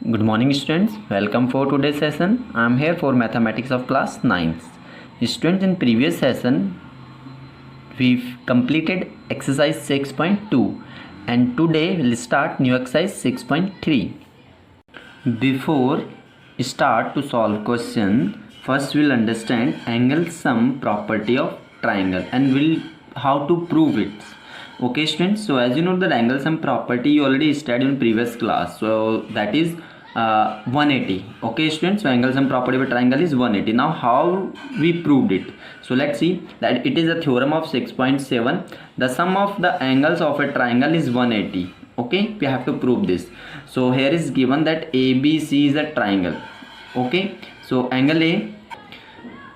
Good morning students, welcome for today's session. I am here for mathematics of class 9. Students, in previous session we've completed exercise 6.2 and today we'll start new exercise 6.3. Before start to solve question, first we'll understand angle sum property of triangle and we'll how to prove it. Okay students, so as you know that angle sum property you already studied in previous class, so that is 180. Okay students, so angle sum property of a triangle is 180. Now how we proved it? So let's see that it is a theorem of 6.7. The sum of the angles of a triangle is 180. Okay, we have to prove this. So here is given that ABC is a triangle. Okay, so angle A,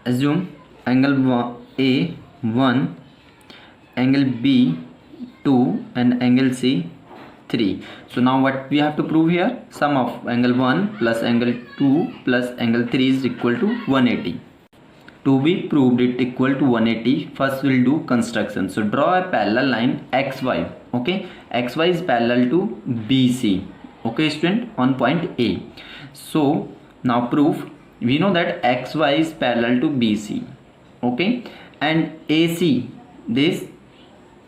assume angle A 1, angle B 2 and angle C 3. So now what we have to prove here? Sum of angle 1 plus angle 2 plus angle 3 is equal to 180. To be proved it equal to 180, first we'll do construction. So draw a parallel line XY. Okay, XY is parallel to BC. Okay student, on point A. So now proof, we know that XY is parallel to BC. Okay, and AC, this,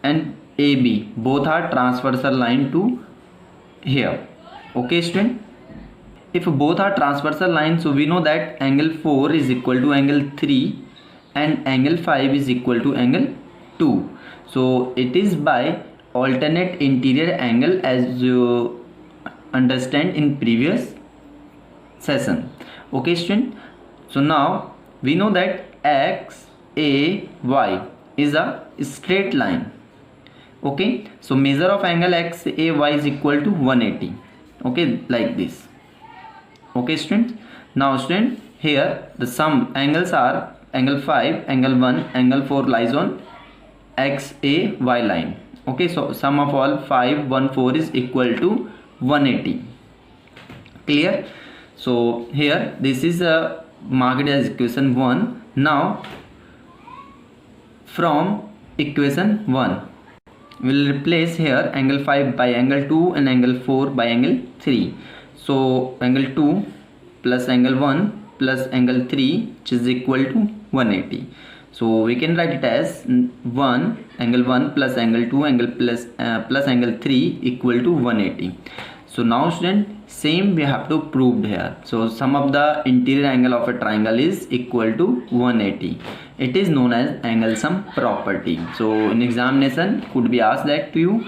and AB both are transversal line to here. Okay student, if both are transversal lines, so we know that angle 4 is equal to angle 3 and angle 5 is equal to angle 2. So it is by alternate interior angle, as you understand in previous session. Okay student, so now we know that XAY is a straight line. Okay, so measure of angle XAY is equal to 180. Okay, like this. Okay students, now student, here the sum angles are angle 5, angle 1, angle 4 lies on XAY line. Okay, so sum of all 5, 1, 4 is equal to 180. Clear? So here this is marked as equation 1. Now from equation 1 we'll replace here angle 5 by angle 2 and angle 4 by angle 3. So angle 2 plus angle 1 plus angle 3, which is equal to 180. So we can write it as 1 angle 1 plus angle 2 angle plus angle 3 equal to 180. So now student, same we have to prove here. So sum of the interior angle of a triangle is equal to 180. It is known as angle sum property. So in examination could be asked that to you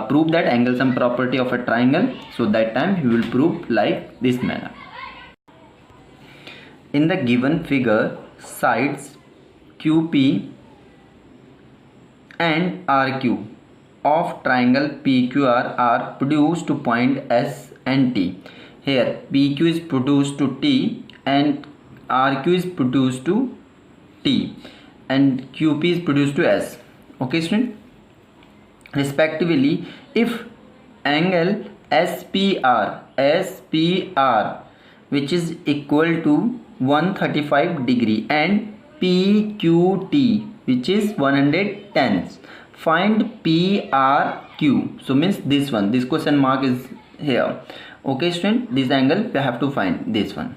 prove that angle sum property of a triangle. So that time you will prove like this manner. In the given figure, sides QP and RQ of triangle PQR are produced to point S and T. Here PQ is produced to T and RQ is produced to T and QP is produced to S. Okay student, respectively, if angle SPR which is equal to 135 degree and PQT which is 110, find PRQ. So means this one, this question mark is here. Okay student, this angle we have to find this one.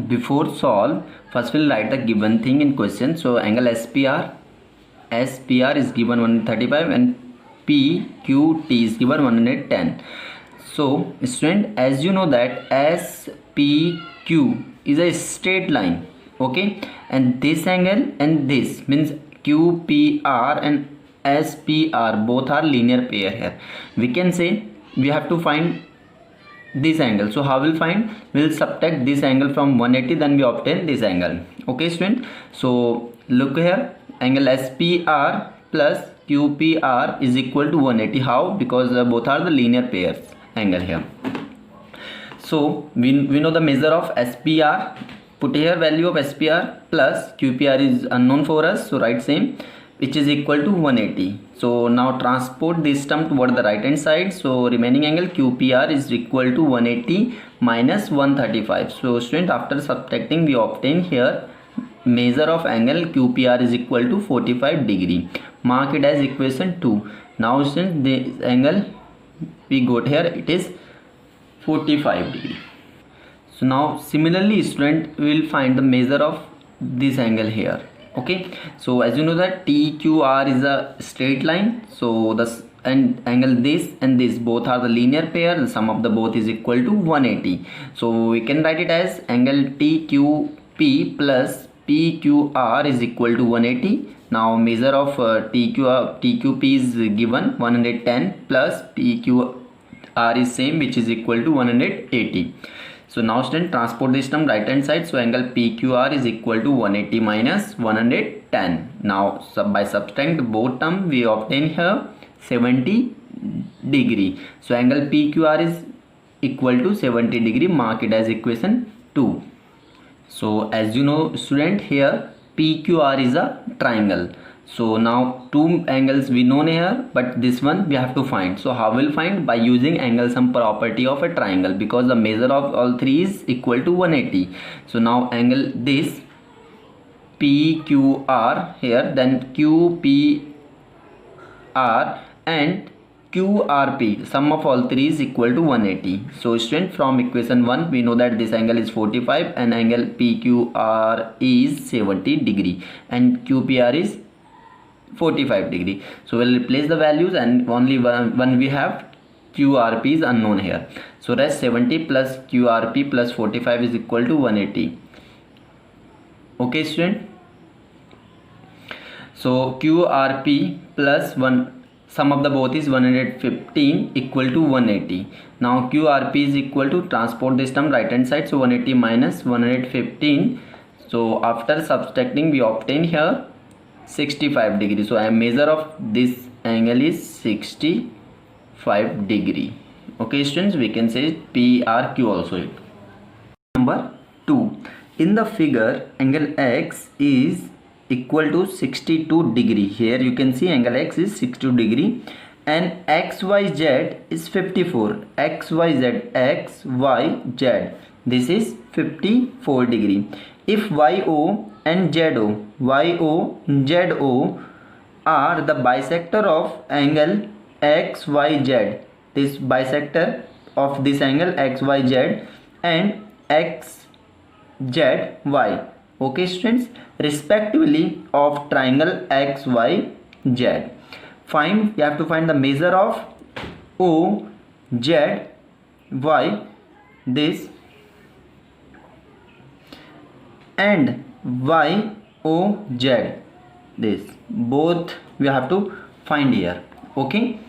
Before solve, first we'll write the given thing in question. So angle SPR is given 135 and PQT is given 110. So student, as you know that SPQ is a straight line. Okay, and this angle and this means QPR and SPR both are linear pair here. We can say we have to find this angle. So how we'll find? We'll subtract this angle from 180, then we obtain this angle. Okay student, so look here, angle SPR plus QPR is equal to 180. How? Because both are the linear pairs angle here. So we know the measure of SPR. Put here value of SPR plus QPR is unknown for us, so write same, which is equal to 180. So now transport this term toward the right hand side. So remaining angle QPR is equal to 180 minus 135. So student, after subtracting we obtain here measure of angle QPR is equal to 45 degree. Mark it as equation 2. Now student, the angle we got here, it is 45 degree. So now similarly student will find the measure of this angle here. Okay, so as you know that TQR is a straight line, so the and angle this and this both are the linear pair, the sum of the both is equal to 180. So we can write it as angle TQP plus PQR is equal to 180. Now measure of TQP is given 110 plus PQR is same, which is equal to 180. So now student transport this term right hand side, so angle PQR is equal to 180 minus 110. Now by subtracting both term we obtain here 70 degree. So angle PQR is equal to 70 degree. Mark it as equation 2. So as you know student, here PQR is a triangle. So now two angles we know here, but this one we have to find. So how we'll find? By using angle sum property of a triangle, because the measure of all three is equal to 180. So now angle this PQR here, then QPR and QRP, sum of all three is equal to 180. So student, from equation 1 we know that this angle is 45 and angle PQR is 70 degree and QPR is 45 degree. So we'll replace the values and only one we have QRP is unknown here. So rest 70 plus QRP plus 45 is equal to 180. Okay student. So QRP plus 1, sum of the both is 115 equal to 180. Now QRP is equal to, transport this term right hand side, so 180 minus 115. So after subtracting we obtain here 65 degree. So a measure of this angle is 65 degree. Okay students, we can say PRQ also. Number 2, in the figure angle X is equal to 62 degree. Here you can see angle X is 62 degree and XYZ is 54. XYZ, this is 54 degree. If YO and ZO are the bisector of angle XYZ, this bisector of this angle XYZ and XZY, okay students, respectively of triangle XYZ. Find, you have to find the measure of OZY, this, and YOZ, this, both we have to find here. Okay,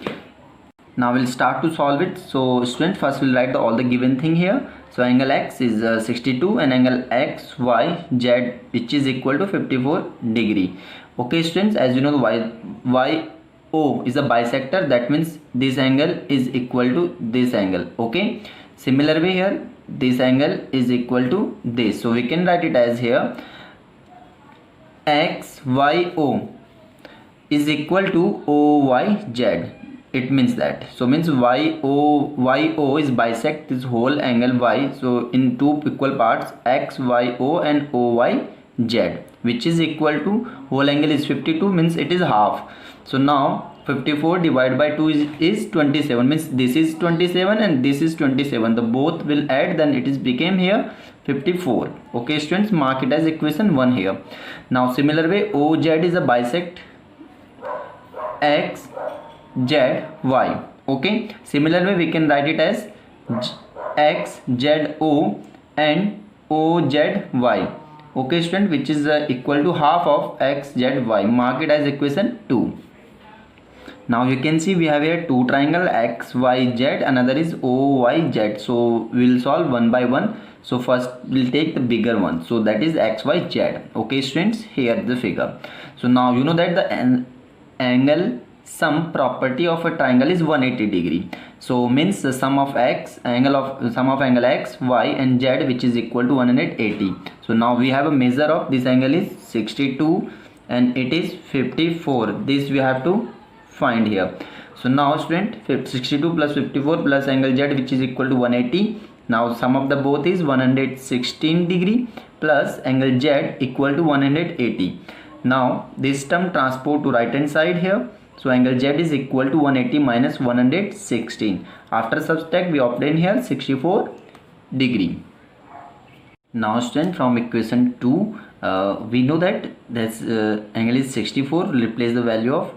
now we'll start to solve it. So student, first we'll write all the given thing here. So angle X is 62 and angle XYZ, which is equal to 54 degree. Okay students, as you know YO is a bisector, that means this angle is equal to this angle. Okay, similar way here this angle is equal to this, so we can write it as here XYO is equal to OYZ. It means that, so means YO is bisect this whole angle Y, so in two equal parts XYO and OYZ, which is equal to, whole angle is 52, means it is half. So now 54 divided by 2 is 27, means this is 27 and this is 27, the both will add, then it is became here 54. Okay students, mark it as equation 1 here. Now similar way OZ is a bisect XZY. Okay, similar way we can write it as XZO and OZY. Okay student, which is equal to half of XZY. Mark it as equation 2. Now you can see we have here two triangle XYZ, another is OYZ. So we'll solve one by one. So first we'll take the bigger one, so that is XYZ. Okay students, here the figure. So now you know that the angle sum property of a triangle is 180 degree. So means the sum of angle X, Y and Z, which is equal to 180. So now we have a measure of this angle is 62 and it is 54. This we have to find here. So now student, 62 plus 54 plus angle Z, which is equal to 180. Now sum of the both is 116 degree plus angle Z equal to 180. Now this term transport to right hand side here. So angle Z is equal to 180 minus 116. After subtract we obtain here 64 degree. Now student, from equation 2 we know that this angle is 64. Replace the value of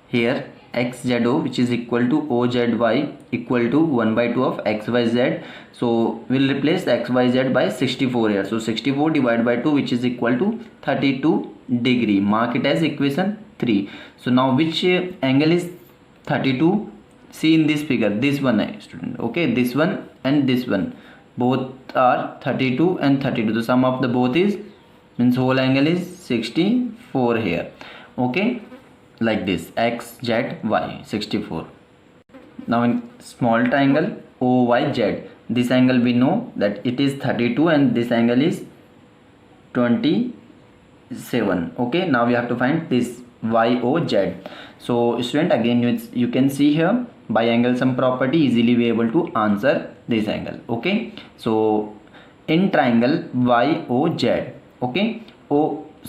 here xzo, which is equal to ozy equal to 1 by 2 of xyz. So we'll replace xyz by 64 here. So 64 divided by 2, which is equal to 32 degree. Mark it as equation 3. So now which angle is 32? See in this figure, this one student, okay, this one and this one, both are 32 and 32. The sum of the both is, means whole angle is 64 here, okay, like this, x z y 64. Now in small triangle OYZ, this angle we know that it is 32 and this angle is 27. Okay, now we have to find this YOZ. So student, again you can see here, by angle sum property easily we able to answer this angle. Okay, so in triangle YOZ, okay,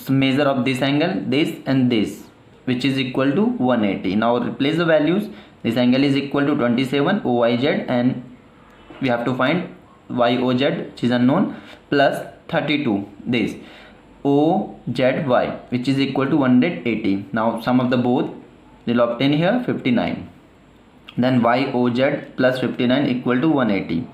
measure of this angle, this and this, which is equal to 180. Now replace the values. This angle is equal to 27 OYZ, and we have to find YOZ, which is unknown, plus 32 this OZY, which is equal to 180. Now sum of the both will obtain here 59. Then YOZ plus 59 equal to 180.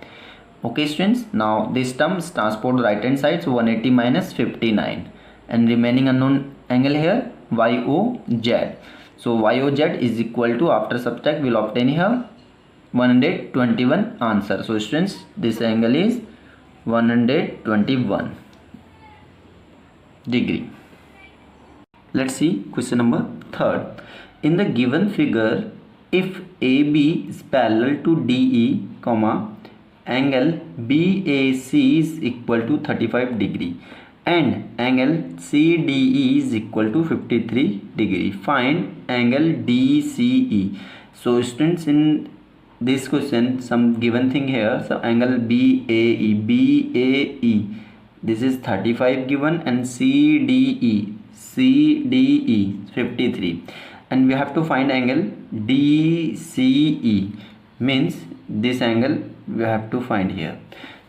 Okay students, now this terms transport the right hand side, so 180 minus 59, and remaining unknown angle here YOZ. So YOZ is equal to, after subtract we'll obtain here 121 answer. So students, this angle is 121 degree. Let's see question number 3. In the given figure, if AB is parallel to DE, comma, angle BAC is equal to 35 degree and angle CDE is equal to 53 degree. Find angle DCE. So students, in this question some given thing here, so angle BAE, this is 35 given, and CDE 53, and we have to find angle DCE, means this angle we have to find here.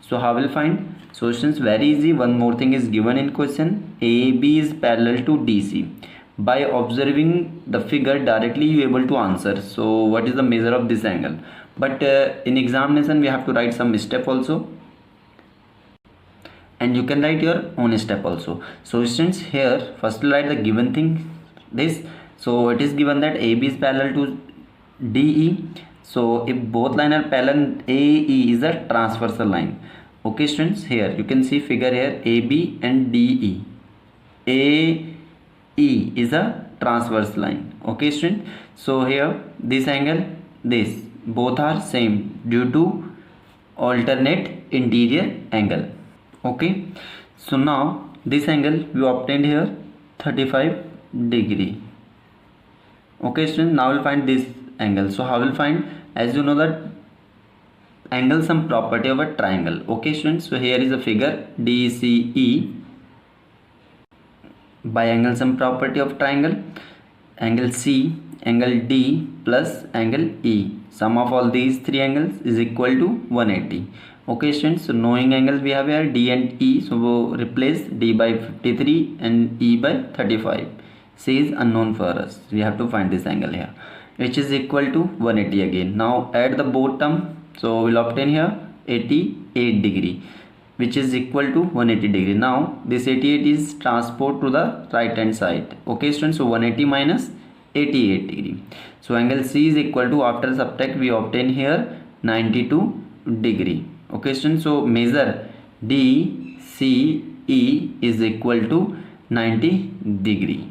So how will find? So students, very easy. One more thing is given in question. AB is parallel to DC. By observing the figure directly you able to answer. So what is the measure of this angle? But in examination we have to write some step also, and you can write your own step also. So students, here first write the given thing, this. So it is given that AB is parallel to DE. So if both lines are parallel, AE is a transversal line. Okay students, here you can see figure here, AB and DE. AE is a transverse line. Okay student, so here this angle, this, both are same due to alternate interior angle. Okay, so now this angle we obtained here 35 degree. Okay students, now we'll find this angle. So how will find? As you know that angle sum property of a triangle. Okay students, so here is a figure DCE. By angle sum property of triangle, angle C, angle D plus angle E, sum of all these three angles is equal to 180. Okay students, so knowing angles we have here D and E, so we'll replace D by 53 and E by 35. C is unknown for us, we have to find this angle here, which is equal to 180 again. Now add the both term, so we'll obtain here 88 degree, which is equal to 180 degree. Now this 88 is transport to the right hand side. Okay students, so 180 minus 88 degree. So angle C is equal to, after subtract we obtain here 92 degree. Okay students, so measure DCE is equal to 92 degree.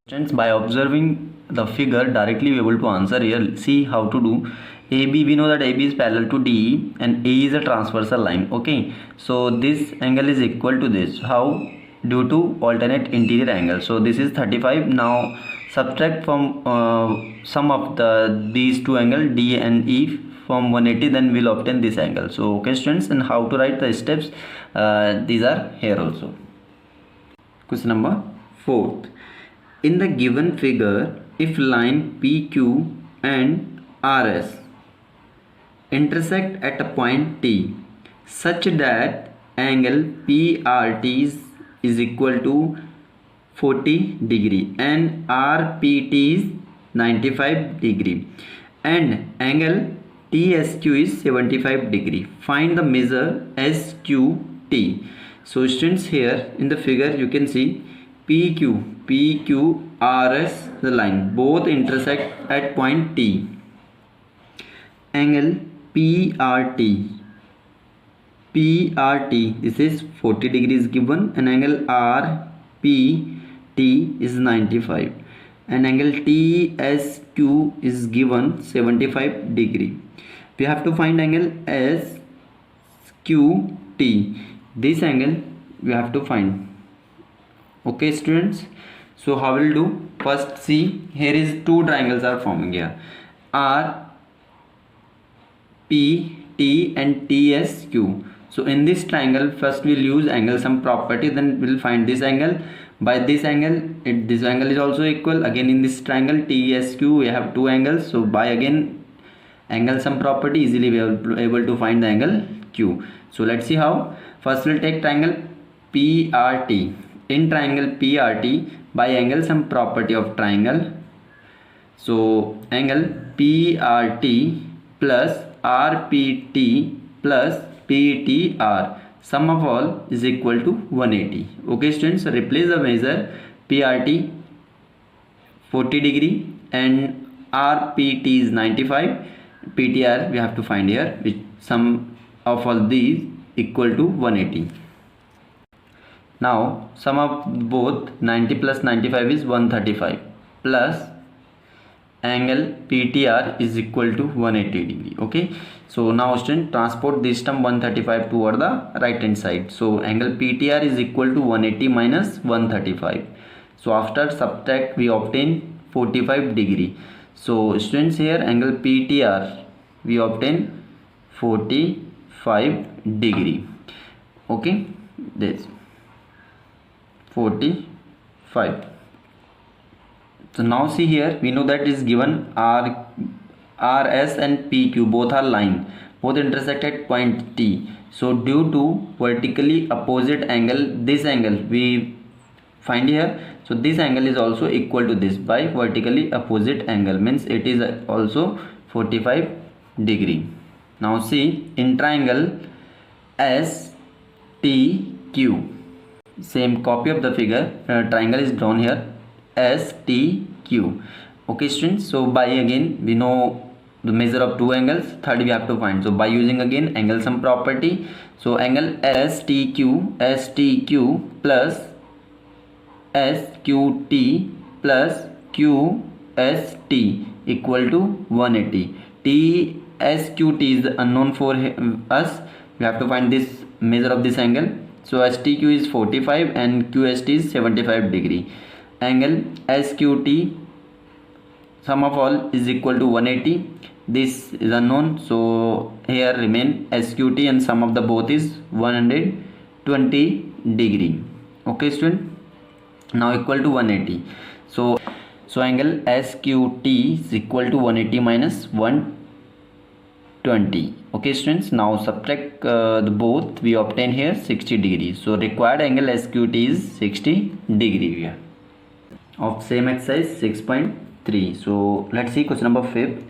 Students, by observing the figure directly we able to answer here. See how to do. AB, we know that AB is parallel to DE and A is a transversal line. Okay, so this angle is equal to this. How? Due to alternate interior angle. So this is 35. Now subtract from sum of these two angles D and E from 180, then we'll obtain this angle. So okay students, and how to write the steps, these are here also. Question number 4. In the given figure, if line PQ and RS intersect at a point T such that angle PRT is equal to 40 degree and RPT is 95 degree and angle TSQ is 75 degree. Find the measure SQT. So students, here in the figure you can see PQRS, the line, both intersect at point T. Angle PRT, this is 40 degrees given, and angle RPT is 95 and angle TSQ is given 75 degree. We have to find angle SQT. This angle we have to find. Okay students, so how will do? First see, here is two triangles are forming here, RPT and TSQ. So in this triangle, first we'll use angle sum property, then we'll find this angle. By this angle, this angle is also equal. Again in this triangle TSQ we have two angles, so by again angle sum property easily we are able to find the angle Q. So let's see how. First we'll take triangle PRT. In triangle PRT, by angle sum property of triangle, so angle PRT plus RPT plus PTR, sum of all is equal to 180. Okay students, so replace the measure PRT 40 degree and RPT is 95, PTR we have to find here, which sum of all these equal to 180. Now sum of both 90 plus 95 is 135 plus angle PTR is equal to 180 degree. Okay, so now student, transport this term 135 toward the right hand side. So angle PTR is equal to 180 minus 135. So after subtract we obtain 45 degree. So students, here angle PTR we obtain 45 degree. Okay, this 45. So now see here, we know that is given RS and PQ, both are line, both intersect at point T. So due to vertically opposite angle, this angle we find here, so this angle is also equal to this by vertically opposite angle, means it is also 45 degree. Now see, in triangle STQ, same copy of the figure, triangle is drawn here, STQ. Okay students, so by again we know the measure of two angles, third we have to find. So by using again angle sum property, so angle STQ plus SQT plus QST equal to 180. TSQT is unknown for us, we have to find this measure of this angle. So STQ is 45 and QST is 75 degree. Angle SQT, sum of all is equal to 180. This is unknown, so here remain SQT and sum of the both is 120 degree. Okay student, now equal to 180. So angle SQT is equal to 180 minus 120. Okay students, now subtract the both, we obtain here 60 degrees. So required angle SQT is 60 degree here. Of same exercise 6.3. So let's see question number 5.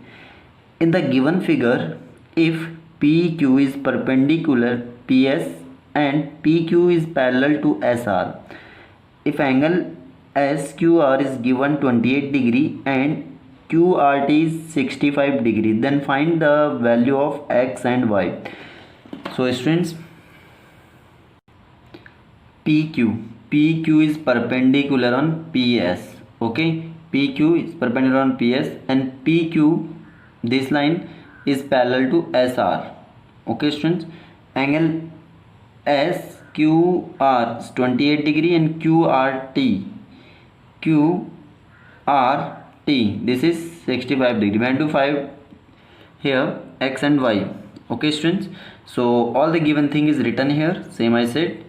In the given figure, if PQ is perpendicular PS and PQ is parallel to SR, if angle SQR is given 28 degree and QRT is 65 degree, then find the value of X and Y. So students, PQ is perpendicular on PS. Okay, PQ is perpendicular on PS and PQ, this line, is parallel to SR. Okay students, angle SQR is 28 degree and QRT this is 65 degree. We have to find here X and Y. Okay students, so all the given thing is written here, same I said.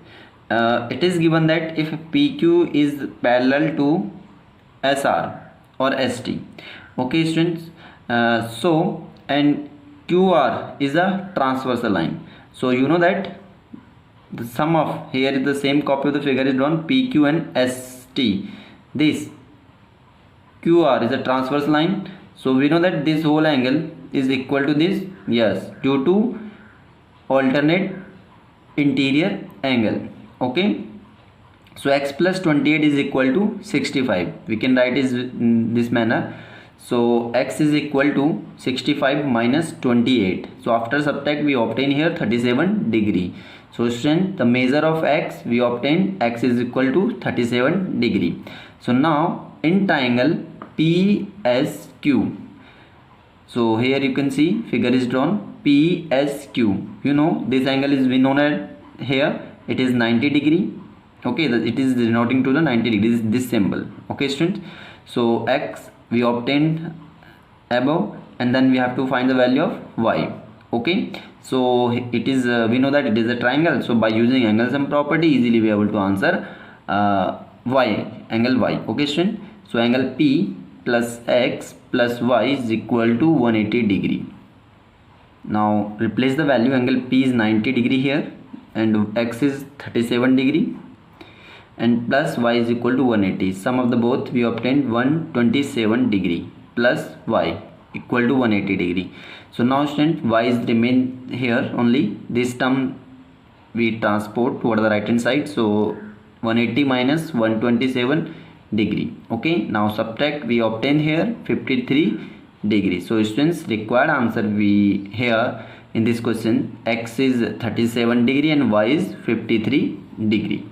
It is given that if PQ is parallel to SR or ST. Okay students, So and QR is a transversal line. So you know that the sum of here is the same copy of the figure is drawn, PQ and ST. This QR is a transverse line. So we know that this whole angle is equal to this, yes, due to alternate interior angle. Okay, so x plus 28 is equal to 65. We can write it in this manner. So x is equal to 65 minus 28. So after subtract we obtain here 37 degree. So student, the measure of x we obtain x is equal to 37 degree. So now in triangle PSQ, so here you can see figure is drawn PSQ. You know this angle is, we know that here it is 90 degree. Okay, it is denoting to the 90 degrees, this symbol. Okay students, so x we obtained above, and then we have to find the value of y. Okay, so it is we know that it is a triangle, so by using angle sum property easily we are able to answer y, angle y. Okay student, so angle P plus x plus y is equal to 180 degree. Now replace the value, angle P is 90 degree here and x is 37 degree, and plus y is equal to 180. Sum of the both we obtained 127 degree plus y equal to 180 degree. So now student, y is remain here only. This term we transport toward the right hand side. So 180 minus 127 degree. Okay, now subtract, we obtain here 53 degree. So students, required answer we here in this question, x is 37 degree and y is 53 degree.